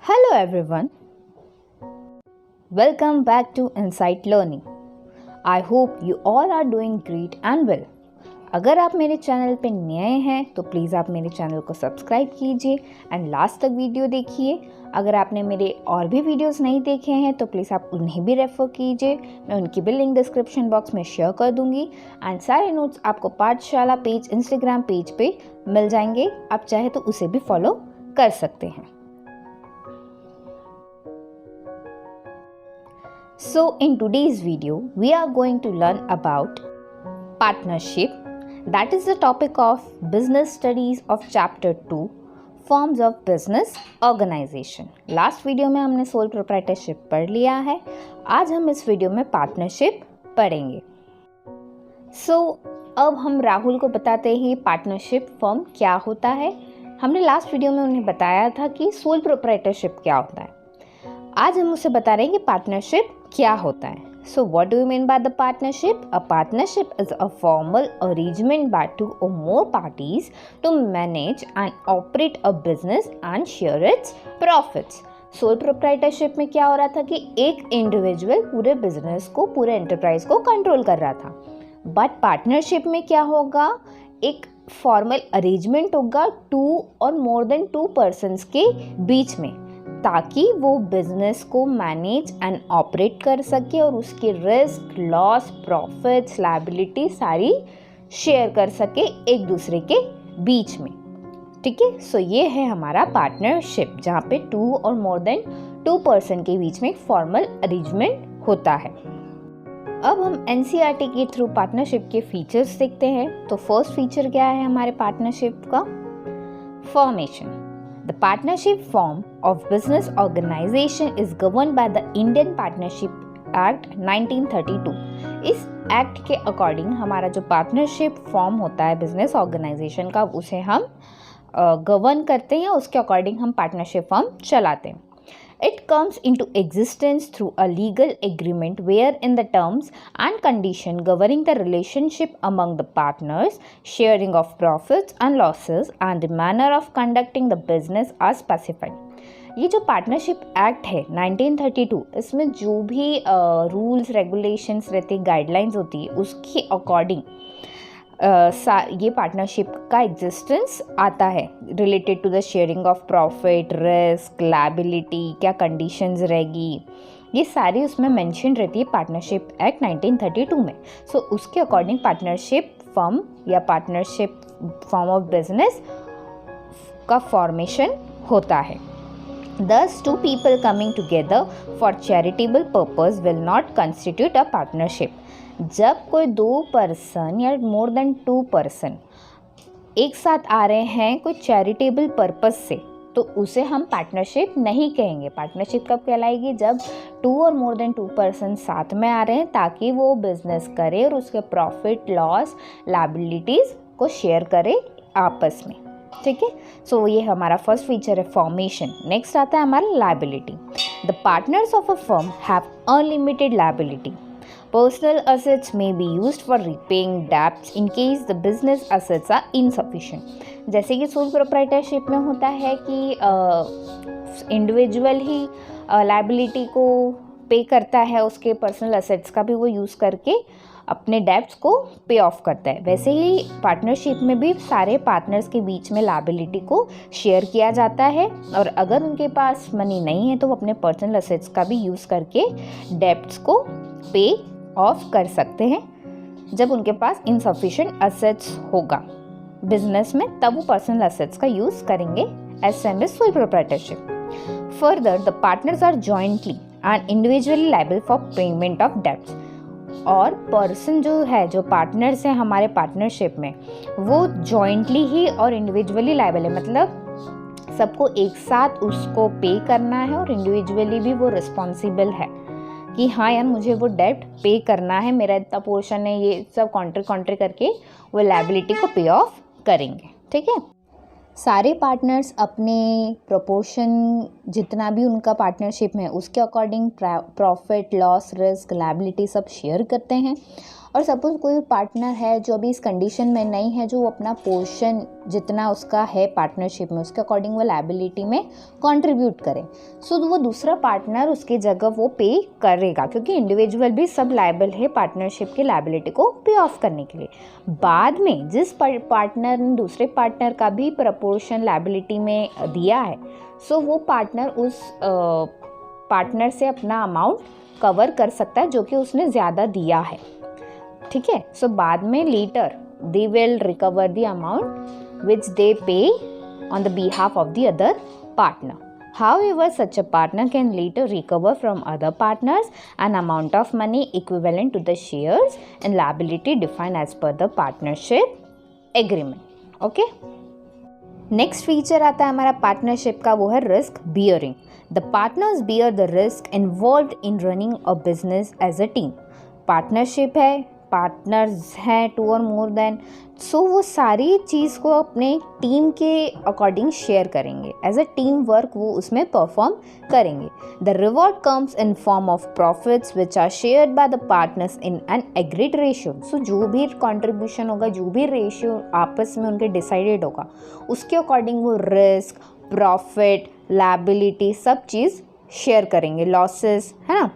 Hello everyone, welcome back to Insight Learning. I hope you all are doing great and well. अगर आप मेरे channel पे नए हैं तो प्लीज़ आप मेरे चैनल को सब्सक्राइब कीजिए एंड लास्ट तक वीडियो देखिए। अगर आपने मेरे और भी वीडियोस नहीं देखे हैं तो प्लीज़ आप उन्हें भी रेफ़र कीजिए। मैं उनकी भी लिंक डिस्क्रिप्शन बॉक्स में शेयर कर दूंगी एंड सारे नोट्स आपको पाठशाला पेज इंस्टाग्राम पेज पे मिल जाएंगे। आप चाहे तो उसे भी फॉलो कर सकते हैं। So in today's video, we are going to learn about partnership. That is the topic of business studies of chapter 2, forms of business organization. Last video में हमने sole proprietorship पढ़ लिया है। आज हम इस वीडियो में पार्टनरशिप पढ़ेंगे। So अब हम राहुल को बताते हैं पार्टनरशिप फॉर्म क्या होता है। हमने लास्ट वीडियो में उन्हें बताया था कि सोल प्रोप्राइटरशिप क्या होता है। आज हम उसे बता रहे हैं कि पार्टनरशिप क्या होता है। So what do you mean by the partnership? A partnership is a formal arrangement by two or more parties to manage and operate a business and share its profits. Sole proprietorship में क्या हो रहा था कि एक individual पूरे business को, पूरे एंटरप्राइज को कंट्रोल कर रहा था। बट पार्टनरशिप में क्या होगा, एक फॉर्मल अरेंजमेंट होगा टू और मोर देन टू पर्सन्स के बीच में, ताकि वो बिजनेस को मैनेज एंड ऑपरेट कर सके और उसके रिस्क, लॉस, प्रॉफिट्स, लायबिलिटी सारी शेयर कर सके एक दूसरे के बीच में। ठीक है, सो ये है हमारा पार्टनरशिप, जहाँ पे टू और मोर देन टू पर्सन के बीच में एक फॉर्मल अरेंजमेंट होता है। अब हम एनसीईआरटी के थ्रू पार्टनरशिप के फीचर्स देखते हैं। तो फर्स्ट फीचर क्या है हमारे पार्टनरशिप का? Formation. The partnership form of business organization is governed by the Indian Partnership Act 1932. इस एक्ट के अकॉर्डिंग हमारा जो पार्टनरशिप फॉर्म होता है बिजनेस ऑर्गेनाइजेशन का, उसे हम गवर्न करते हैं, उसके अकॉर्डिंग हम पार्टनरशिप फॉर्म चलाते हैं। It comes into existence through a legal agreement wherein the terms and condition governing the relationship among the partners, sharing of profits and losses, and the manner of conducting the business are specified. ये जो partnership act है 1932, इसमें जो भी rules regulations रहती है, guidelines होती है, उसके अकॉर्डिंग ये पार्टनरशिप का एग्जिस्टेंस आता है related to the sharing of profit, risk, liability, क्या कंडीशंस रहेगी, ये सारी उसमें मेंशन रहती है पार्टनरशिप एक्ट 1932 में। सो उसके अकॉर्डिंग पार्टनरशिप फर्म या पार्टनरशिप फॉर्म ऑफ बिजनेस का फॉर्मेशन होता है। Thus, two people coming together for charitable purpose will not constitute a partnership. जब कोई दो पर्सन या मोर देन टू पर्सन एक साथ आ रहे हैं कोई चैरिटेबल पर्पस से, तो उसे हम पार्टनरशिप नहीं कहेंगे। पार्टनरशिप कब कहलाएगी? जब टू और मोर देन टू पर्सन साथ में आ रहे हैं ताकि वो बिजनेस करे और उसके प्रॉफिट, लॉस, लायबिलिटीज़ को शेयर करे आपस में। ठीक है, सो ये हमारा फर्स्ट फीचर है फॉर्मेशन। नेक्स्ट आता है हमारा liability. The partners of a firm have unlimited liability. Personal assets may be used for repaying debts in case the business assets are insufficient. जैसे कि सोल प्रोप्राइटरशिप में होता है कि इंडिविजुअल ही लायबिलिटी को पे करता है, उसके पर्सनल असेट्स का भी वो यूज़ करके अपने डेब्ट्स को पे ऑफ करता है। वैसे ही पार्टनरशिप में भी सारे पार्टनर्स के बीच में लायबिलिटी को शेयर किया जाता है, और अगर उनके पास मनी नहीं है तो वो अपने पर्सनल असेट्स का भी यूज़ करके डेब्ट्स को पे ऑफ कर सकते हैं। जब उनके पास इनसफिशिएंट असेट्स होगा बिजनेस में, तब वो पर्सनल असेट्स का यूज़ करेंगे as same as sole proprietorship. Further, the partners are jointly and individually liable for payment of debts. और पर्सन जो है, जो पार्टनर्स हैं हमारे पार्टनरशिप में, वो जॉइंटली ही और इंडिविजुअली लायबल है, मतलब सबको एक साथ उसको पे करना है और इंडिविजुअली भी वो रिस्पॉन्सिबल है कि हाँ यार मुझे वो डेब्ट पे करना है, मेरा इतना पोर्शन है, ये सब कॉन्ट्री करके वो लायबिलिटी को पे ऑफ करेंगे। ठीक है, सारे पार्टनर्स अपने प्रोपोर्शन जितना भी उनका पार्टनरशिप में उसके according profit, loss, risk, liability सब शेयर करते हैं और सपोज कोई पार्टनर है जो अभी इस कंडीशन में नहीं है, जो अपना पोर्शन जितना उसका है पार्टनरशिप में उसके अकॉर्डिंग वो लायबिलिटी में कंट्रीब्यूट करे, सो वो दूसरा पार्टनर उसकी जगह वो पे करेगा, क्योंकि इंडिविजुअल भी सब लायबल है पार्टनरशिप की लायबिलिटी को पे ऑफ करने के लिए। बाद में जिस पार्टनर ने दूसरे पार्टनर का भी प्रपोर्शन लायबिलिटी में दिया है, सो वो पार्टनर उस पार्टनर से अपना अमाउंट कवर कर सकता है जो कि उसने ज़्यादा दिया है, ठीक है। सो बाद में later they will recover the amount which they pay on the behalf of the other partner. However, such a partner can later recover from other partners an amount of money equivalent to the shares and liability defined as per the partnership agreement. Okay? Next feature आता है हमारा partnership का, वो है risk bearing. The partners bear the risk involved in running a business as a team. Partnership है, partners हैं 2 और more than, सो वो सारी चीज़ को अपने टीम के अकॉर्डिंग शेयर करेंगे, एज अ टीम वर्क वो उसमें परफॉर्म करेंगे। The reward comes in form of profits which are shared by the partners in an agreed ratio. So जो भी कंट्रीब्यूशन होगा, जो भी रेशियो आपस में उनके डिसाइडेड होगा, उसके अकॉर्डिंग वो रिस्क, प्रॉफिट, लायबिलिटी सब चीज़ शेयर करेंगे, लॉसेस, है ना।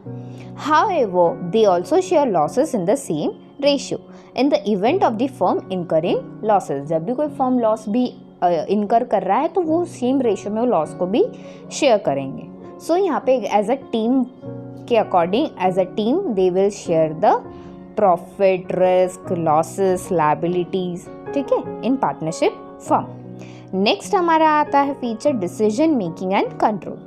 However, they also share losses in the same ratio in the event of the firm incurring losses. जब भी कोई फर्म लॉस भी इनकर कर रहा है तो वो सेम रेशियो में वो लॉस को भी शेयर करेंगे। सो यहाँ पे एज अ टीम के according, as a team they will share the profit, risk, losses, liabilities, ठीक है, इन पार्टनरशिप फर्म। नेक्स्ट हमारा आता है feature decision making and control.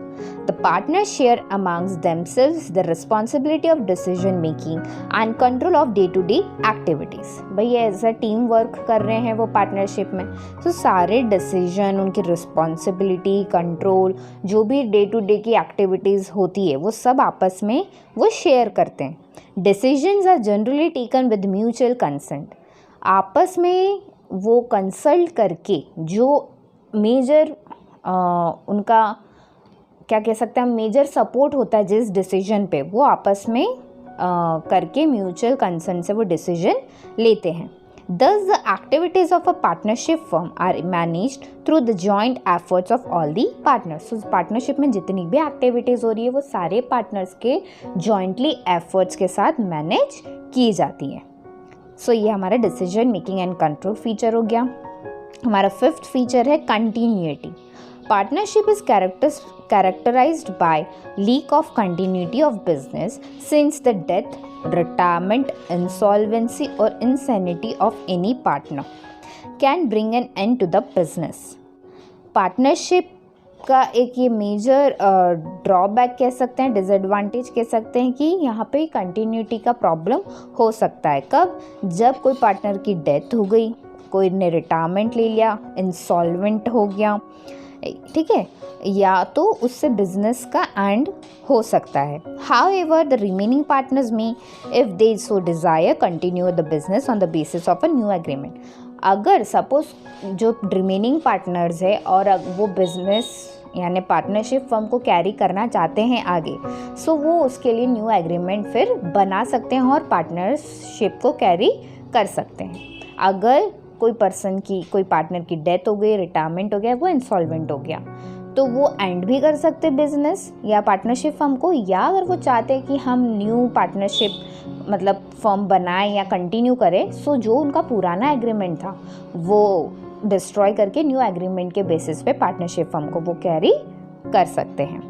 The partners share amongst themselves the responsibility of decision making and control of day-to-day activities. भाई as a team work कर रहे हैं वो पार्टनरशिप में, तो सारे डिसीजन, उनकी रिस्पॉन्सिबिलिटी, कंट्रोल, जो भी डे टू डे की एक्टिविटीज़ होती है वो सब आपस में वो शेयर करते हैं। Decisions are generally taken with mutual consent. आपस में वो कंसल्ट करके जो मेजर उनका क्या कह सकते हैं, मेजर सपोर्ट होता है जिस डिसीजन पे, वो आपस में करके म्यूचुअल कंसर्न से वो डिसीजन लेते हैं। Thus, the activities of a partnership firm are managed through the joint efforts of all the partners. So, partnership में जितनी भी एक्टिविटीज़ हो रही है वो सारे पार्टनर्स के जॉइंटली एफर्ट्स के साथ मैनेज की जाती है। सो ये हमारा decision making and control feature हो गया। हमारा 5th फीचर है continuity. Partnership is characterized by lack of continuity of business since the death, retirement, insolvency or insanity of any partner can bring an end to the business. Partnership का एक ये major drawback कह सकते हैं, disadvantage कह सकते हैं कि यहाँ पे कंटिन्यूटी का प्रॉब्लम हो सकता है। कब? जब कोई पार्टनर की डेथ हो गई, कोई ने रिटायरमेंट ले लिया, इंसॉल्वेंट हो गया, ठीक है, या तो उससे बिजनेस का एंड हो सकता है। However, the remaining partners may, if they so desire, continue the business on the basis of a new agreement. अगर सपोज जो रिमेनिंग पार्टनर्स है और वो बिजनेस यानी पार्टनरशिप फर्म को कैरी करना चाहते हैं आगे, सो वो उसके लिए न्यू एग्रीमेंट फिर बना सकते हैं और पार्टनरशिप को कैरी कर सकते हैं। अगर कोई पार्टनर की डेथ हो गई, रिटायरमेंट हो गया, वो इंसॉल्वेंट हो गया, तो वो एंड भी कर सकते बिजनेस या पार्टनरशिप फर्म को, या अगर वो चाहते हैं कि हम न्यू पार्टनरशिप मतलब फर्म बनाएं या कंटिन्यू करें, सो जो उनका पुराना एग्रीमेंट था वो डिस्ट्रॉय करके न्यू एग्रीमेंट के बेसिस पे पार्टनरशिप फर्म को वो कैरी कर सकते हैं।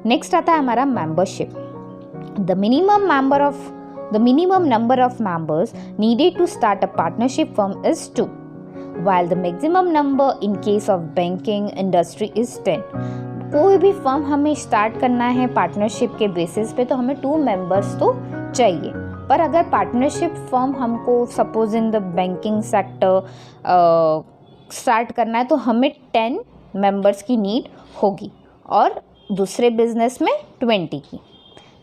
नेक्स्ट आता है हमारा membership. The minimum number of members needed to start a partnership firm is 2, while the maximum number in case of banking industry is 10. कोई भी फर्म हमें स्टार्ट करना है पार्टनरशिप के बेसिस पे तो हमें 2 मेंबर्स तो चाहिए, पर अगर पार्टनरशिप फर्म हमको suppose in the banking sector start करना है तो हमें 10 मेंबर्स की नीड होगी और दूसरे बिजनेस में 20 की।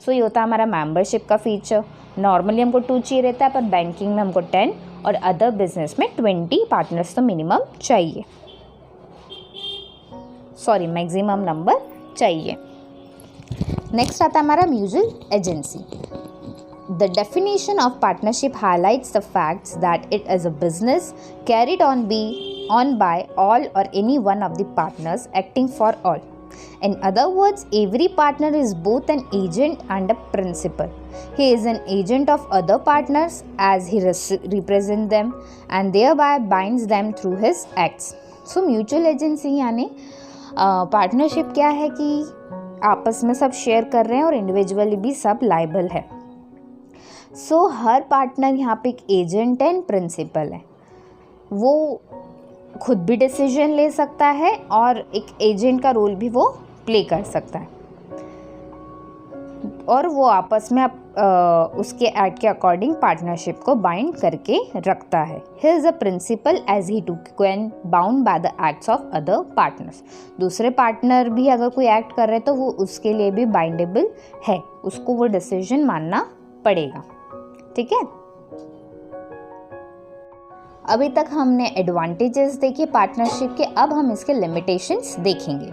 सो ये होता है हमारा मेंबरशिप का फीचर। नॉर्मली हमको 2 चाहिए रहता है, पर बैंकिंग में हमको 10 और अदर बिजनेस में 20 पार्टनर्स तो मिनिमम चाहिए, मैक्सिमम नंबर चाहिए। नेक्स्ट आता है हमारा mutual agency. The definition of partnership highlights the facts that it is a business carried on by all or any one of the partners acting for all. In other words, every partner is both an agent and a principal. He is an agent of other partners as he represents them and thereby binds them through his acts. So mutual agency यानी partnership क्या है कि आपस में सब share कर रहे हैं और इंडिविजुअली भी सब लाइबल है. सो हर पार्टनर यहाँ पे एक एजेंट एंड प्रिंसिपल है. वो खुद भी डिसीजन ले सकता है और एक एजेंट का रोल भी वो प्ले कर सकता है और वो आपस में उसके एक्ट के अकॉर्डिंग पार्टनरशिप को बाइंड करके रखता है. He is a principal as he too can bound by the acts of other partners. दूसरे पार्टनर भी अगर कोई एक्ट कर रहे हैं तो वो उसके लिए भी बाइंडेबल है, उसको वो डिसीजन मानना पड़ेगा. ठीक है. अभी तक हमने एडवांटेजेस देखे पार्टनरशिप के, अब हम इसके लिमिटेशंस देखेंगे.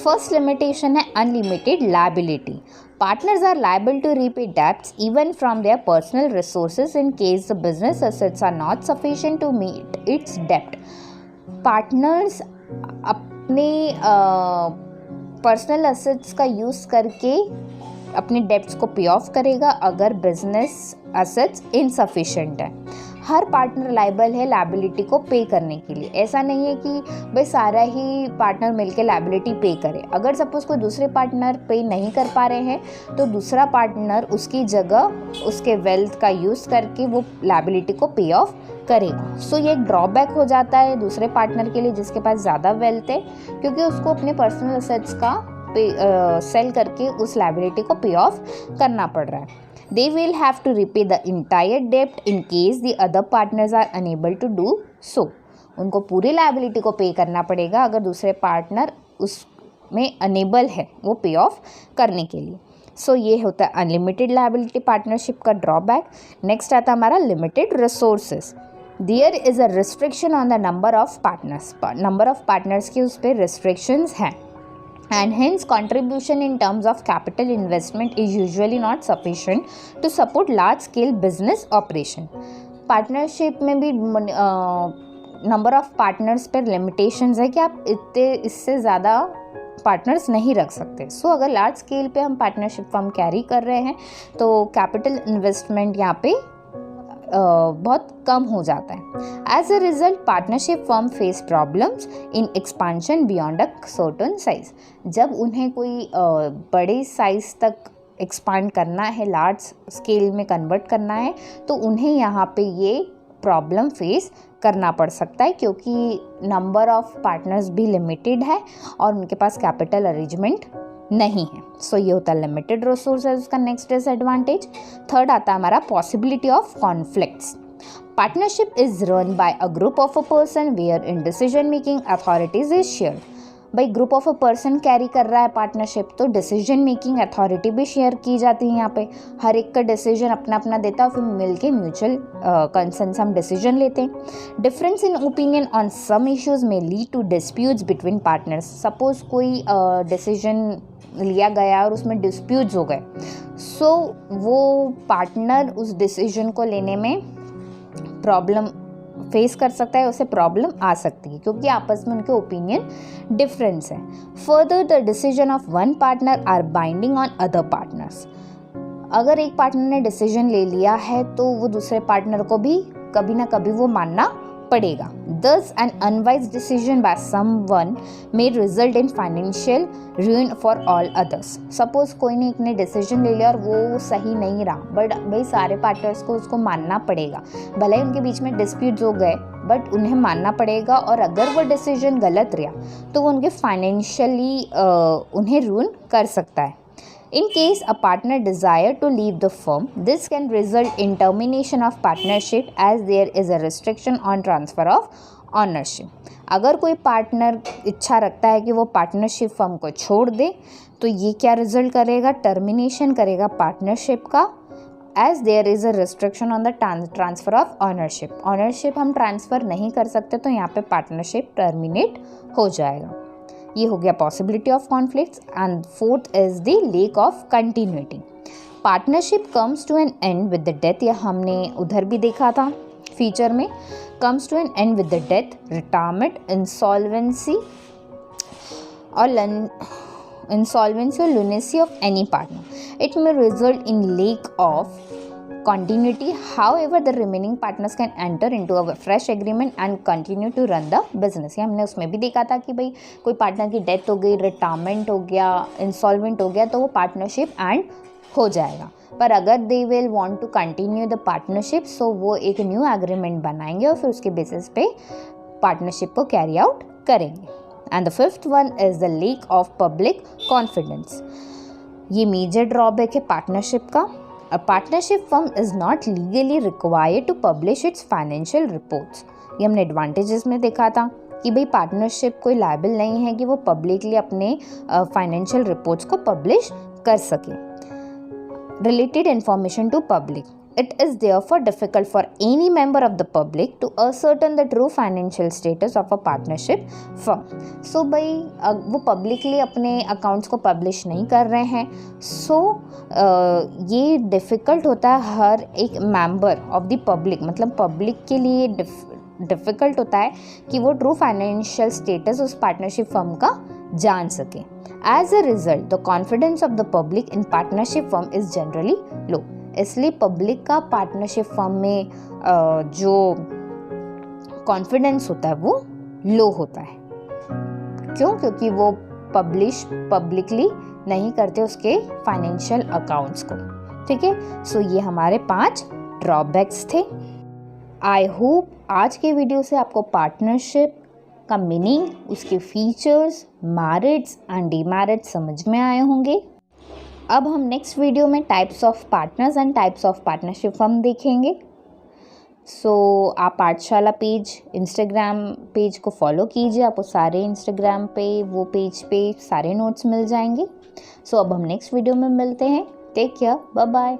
फर्स्ट लिमिटेशन है unlimited liability. Partners are liable to repay debts even from their personal resources in case the business assets are not sufficient to meet its debt. Partners अपने personal assets का use करके अपने debts को पे of करेगा अगर business assets insufficient है. हर partner liable है लायबिलिटी को पे करने के लिए. ऐसा नहीं है कि भाई सारा ही पार्टनर मिलकर लायबिलिटी पे करे. अगर सपोज कोई दूसरे पार्टनर पे नहीं कर पा रहे हैं तो दूसरा पार्टनर उसकी जगह उसके वेल्थ का यूज़ करके वो लायबिलिटी को पे ऑफ करेगा. सो ये एक ड्रॉबैक हो जाता है दूसरे पार्टनर के लिए जिसके पास ज़्यादा वेल्थ है, क्योंकि उसको अपने पर्सनल असेट्स का सेल करके उस लायबिलिटी को पे ऑफ करना पड़ रहा है. They will have to repay the entire debt in case the other partners are unable to do so. उनको पूरी लायबिलिटी को पे करना पड़ेगा अगर दूसरे पार्टनर उसमें अनेबल है वो पे ऑफ करने के लिए. सो ये होता है अनलिमिटेड लायबिलिटी पार्टनरशिप का ड्रॉबैक. नेक्स्ट आता है हमारा limited resources. There is a restriction on the number of partners. Number of partners के उस पर रिस्ट्रिक्शंस हैं and hence contribution in terms of capital investment is usually not sufficient to support large scale business operation. Partnership में भी number of partners पर limitations है कि आप इतने इससे ज़्यादा पार्टनर्स नहीं रख सकते. सो अगर लार्ज स्केल पे हम पार्टनरशिप फर्म कैरी कर रहे हैं तो कैपिटल इन्वेस्टमेंट यहाँ पे बहुत कम हो जाता है. As a result partnership firm face problems in expansion beyond a certain size. जब उन्हें कोई बड़े साइज तक एक्सपांड करना है, लार्ज स्केल में कन्वर्ट करना है, तो उन्हें यहाँ पे ये प्रॉब्लम फेस करना पड़ सकता है क्योंकि नंबर ऑफ पार्टनर्स भी लिमिटेड है और उनके पास कैपिटल अरेंजमेंट नहीं है. सो ये होता है लिमिटेड रिसोर्सेज का नेक्स्ट डिसएडवांटेज. थर्ड आता है हमारा possibility of conflicts. Partnership is run by a group of a person where in decision making authorities is shared. भाई group of a person carry कर रहा है पार्टनरशिप तो डिसीजन मेकिंग अथॉरिटी भी share की जाती है. यहाँ पे हर एक का डिसीजन अपना अपना देता है, फिर मिलके म्यूचुअल कंसेंस हम डिसीजन लेते हैं. Difference in opinion on some issues में lead to disputes between partners. Suppose कोई डिसीजन लिया गया और उसमें डिस्प्यूट्स हो गए, सो वो पार्टनर उस डिसीजन को लेने में प्रॉब्लम फेस कर सकता है, उसे प्रॉब्लम आ सकती है क्योंकि आपस में उनके ओपिनियन डिफरेंस है. Further the decision of one partner are binding on other partners. अगर एक पार्टनर ने डिसीजन ले लिया है तो वो दूसरे पार्टनर को भी कभी ना कभी वो मानना पड़ेगा. Thus, an unwise decision by someone may result in financial ruin for all others. Suppose कोई ने एक ने डिसीजन ले लिया और वो सही नहीं रहा, बट भाई सारे पार्टनर्स को उसको मानना पड़ेगा. भले ही उनके बीच में डिस्प्यूट्स हो गए बट उन्हें मानना पड़ेगा, और अगर वो डिसीजन गलत रहा तो वो उनके फाइनेंशियली उन्हें रूइन कर सकता है. In case a partner desire to leave the firm, this can result in termination of partnership as there is a restriction on transfer of ownership. अगर कोई पार्टनर इच्छा रखता है कि वो पार्टनरशिप फर्म को छोड़ दे तो ये क्या रिजल्ट करेगा, टर्मिनेशन करेगा पार्टनरशिप का, as there is a restriction on the transfer of ownership. Ownership हम ट्रांसफ़र नहीं कर सकते तो यहाँ पे पार्टनरशिप टर्मिनेट हो जाएगा. ये हो गया possibility of conflicts. And fourth is the lack of continuity. Partnership comes to an end with the death, या हमने उधर भी देखा था फीचर में, comes to an end with the death, retirement, insolvency or lunacy of any partner. It may result in lack of continuity. However, the remaining partners can enter into a fresh agreement and continue to run the business. हमने उसमें भी देखा था कि भाई कोई partner की death हो गई, रिटायरमेंट हो गया, इंसॉल्वेंट हो गया, तो वो पार्टनरशिप एंड हो जाएगा. पर अगर they will want to continue the partnership, so वो एक न्यू एग्रीमेंट बनाएंगे और फिर उसके बेसिस पे पार्टनरशिप को कैरी आउट करेंगे. And the fifth one is the lack of public confidence. ये मेजर ड्रॉबैक है पार्टनरशिप का. A partnership firm is not legally required to publish its financial reports. ये हमने एडवांटेजेस में देखा था कि भाई पार्टनरशिप कोई लायबल नहीं है कि वो पब्लिकली अपने फाइनेंशियल रिपोर्ट्स को पब्लिश कर सके. Related information to public. It is therefore difficult for any member of the public to ascertain the true financial status of a partnership firm. So भाई वो publicly अपने accounts को publish नहीं कर रहे हैं, so ये difficult होता है हर एक member of the public, मतलब public के लिए difficult होता है कि वो true financial status उस partnership firm का जान सके. As a result, the confidence of the public in partnership firm is generally low. इसलिए पब्लिक का पार्टनरशिप फर्म में जो कॉन्फिडेंस होता है वो लो होता है. क्यों? क्योंकि वो पब्लिकली नहीं करते उसके फाइनेंशियल अकाउंट्स को. ठीक है, सो ये हमारे 5 ड्रॉबैक्स थे. आई होप आज के वीडियो से आपको पार्टनरशिप का मीनिंग, उसके फीचर्स, मेरिट्स एंड डीमेरिट्स समझ में आए होंगे. अब हम नेक्स्ट वीडियो में types of partners and types of partnership firm देखेंगे. सो आप पाठशाला पेज, इंस्टाग्राम पेज को फॉलो कीजिए, आपको सारे इंस्टाग्राम पे वो पेज पे सारे नोट्स मिल जाएंगे. सो अब हम नेक्स्ट वीडियो में मिलते हैं. Take care, bye bye.